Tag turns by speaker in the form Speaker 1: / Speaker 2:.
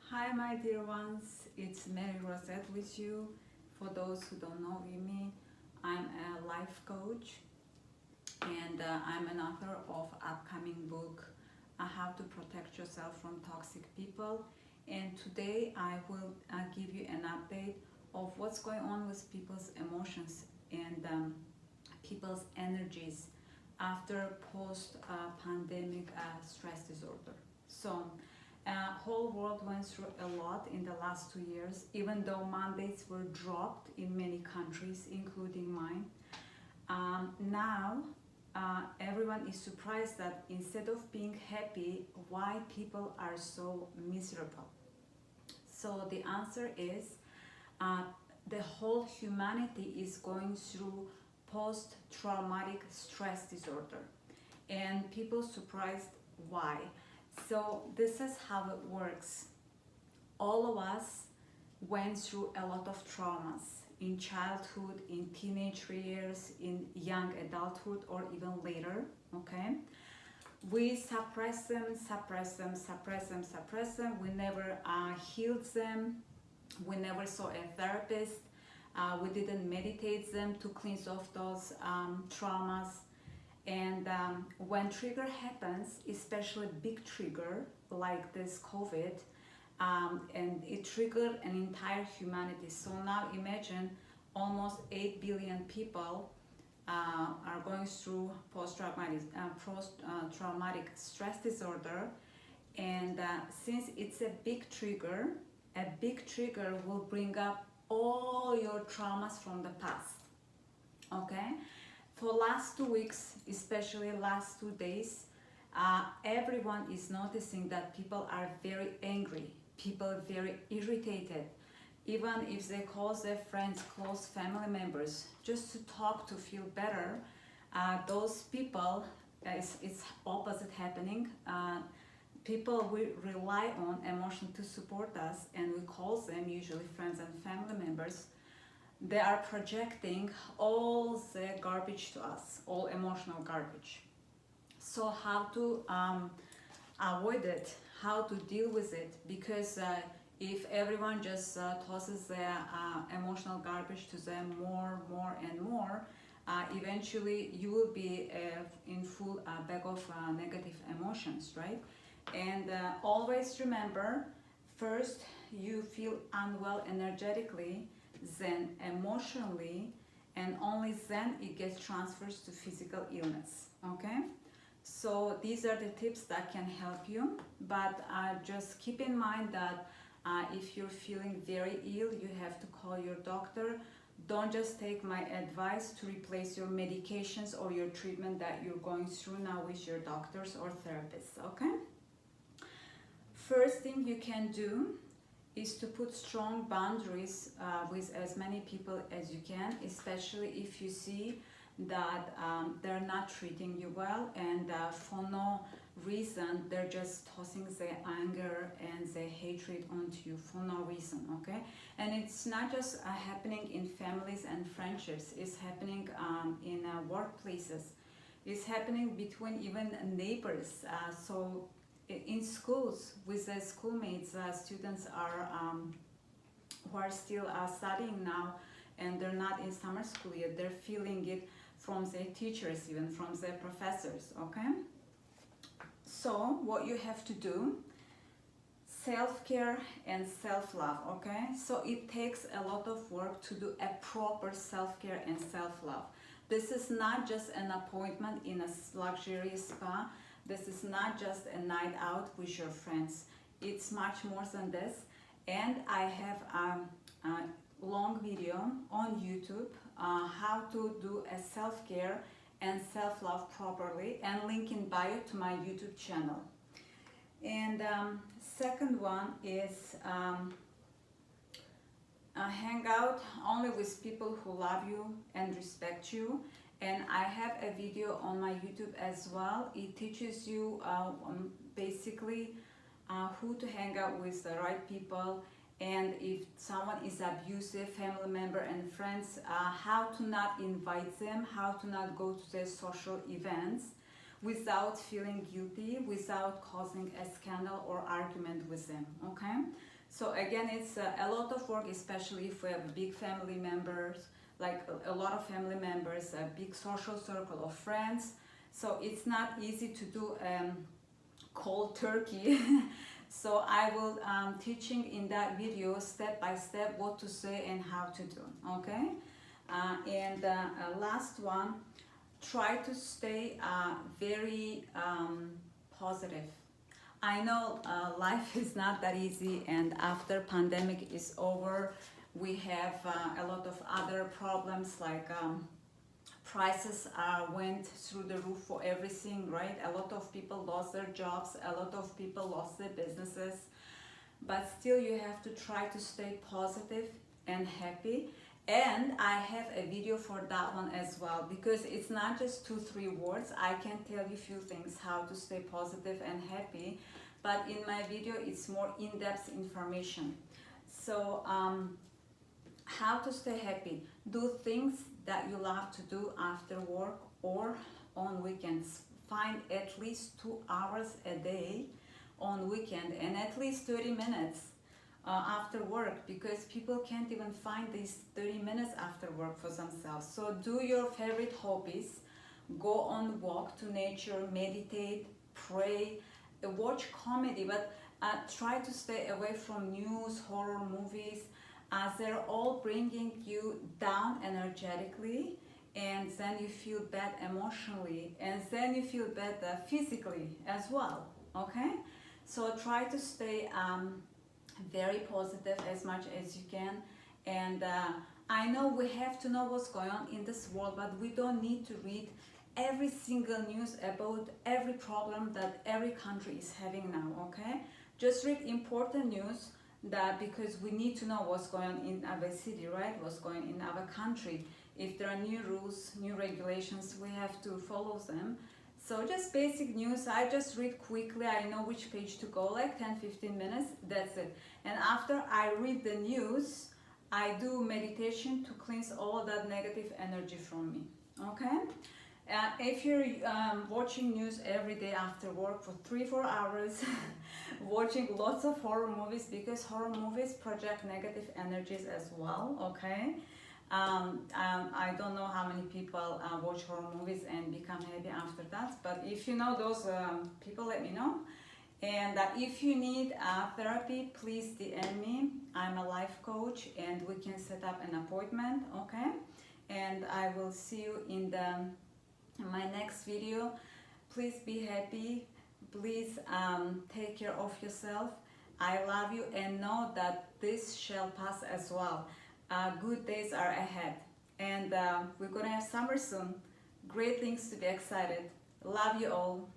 Speaker 1: Hi, my dear ones. It's Mary Rosette with you. For those who don't know me, I'm a life coach and I'm an author of upcoming book, How to Protect Yourself from Toxic People. And today I will give you an update of what's going on with people's emotions and people's energies after post-pandemic stress disorder. So whole world went through a lot in the last 2 years, even though mandates were dropped in many countries, including mine. Now, everyone is surprised that instead of being happy, why people are so miserable. So the answer is the whole humanity is going through post-traumatic stress disorder, and people surprised why. So this is how it works. All of us went through a lot of traumas in childhood, in teenage years, in young adulthood, or even later, okay? We suppress them, suppress them, suppress them, suppress them. We never healed them. We never saw a therapist. We didn't meditate them to cleanse off those traumas. And when trigger happens, especially big trigger like this COVID, and it triggered an entire humanity. So now imagine almost 8 billion people are going through post-traumatic stress disorder. And since it's a big trigger will bring up all your traumas from the past, okay? For last 2 weeks, especially last 2 days, everyone is noticing that people are very angry, people are very irritated, even if they call their friends, close family members, just to talk to feel better. Those people, it's opposite happening. People we rely on emotion to support us, and we call them usually friends and family members. They are projecting all the garbage to us, all emotional garbage. So how to avoid it, how to deal with it, because if everyone just tosses their emotional garbage to them more and more, eventually you will be in full bag of negative emotions, right? And always remember, first you feel unwell energetically, then emotionally, and only then it gets transferred to physical illness, okay? So these are the tips that can help you, but just keep in mind that if you're feeling very ill, you have to call your doctor. Don't just take my advice to replace your medications or your treatment that you're going through now with your doctors or therapists, okay? First thing you can do is to put strong boundaries with as many people as you can, especially if you see that they're not treating you well, and for no reason they're just tossing their anger and their hatred onto you for no reason, okay? And it's not just happening in families and friendships, it's happening in workplaces, it's happening between even neighbors. So in schools with their schoolmates, students are who are still studying now, and they're not in summer school yet, they're feeling it from their teachers, even from their professors, okay? So what you have to do, self-care and self-love, okay? So it takes a lot of work to do a proper self-care and self-love. This is not just an appointment in a luxurious spa. This is not just a night out with your friends. It's much more than this. And I have a long video on YouTube how to do a self-care and self-love properly, and link in bio to my YouTube channel. And second one is hang out only with people who love you and respect you. And I have a video on my YouTube as well. It teaches you basically who to hang out with, the right people, and if someone is abusive, family member and friends, how to not invite them, how to not go to their social events without feeling guilty, without causing a scandal or argument with them, okay? So again, it's a lot of work, especially if we have big family members, like a lot of family members, a big social circle of friends. So it's not easy to do cold turkey. So I will teaching in that video step by step what to say and how to do, okay? And last one, try to stay very positive. I know life is not that easy, and after pandemic is over, we have a lot of other problems like prices went through the roof for everything, right? A lot of people lost their jobs, a lot of people lost their businesses, but still you have to try to stay positive and happy. And I have a video for that one as well, because it's not just 2-3 words. I can tell you a few things how to stay positive and happy, but in my video it's more in-depth information. So how to stay happy: do things that you love to do after work or on weekends. Find at least 2 hours a day on weekend, and at least 30 minutes after work, because people can't even find these 30 minutes after work for themselves. So do your favorite hobbies, go on walk to nature, meditate, pray, watch comedy, but try to stay away from news, horror movies, as they're all bringing you down energetically, and then you feel bad emotionally, and then you feel bad physically as well, okay? So try to stay very positive as much as you can. And I know we have to know what's going on in this world, but we don't need to read every single news about every problem that every country is having now, okay? Just read important news, that because we need to know what's going on in our city, right? What's going on in our country. If there are new rules, new regulations, we have to follow them. So just basic news, I just read quickly, I know which page to go, like 10-15 minutes, that's it. And after I read the news, I do meditation to cleanse all that negative energy from me, okay? If you're watching news every day after work for 3-4 hours, watching lots of horror movies, because horror movies project negative energies as well, okay? I don't know how many people watch horror movies and become happy after that, but if you know those people, let me know. And if you need therapy, please DM me. I'm a life coach, and we can set up an appointment, okay? And I will see you in my next video. Please be happy. Please take care of yourself. I love you, and know that this shall pass as well. Good days are ahead, and we're gonna have summer soon. Great things to be excited. Love you all.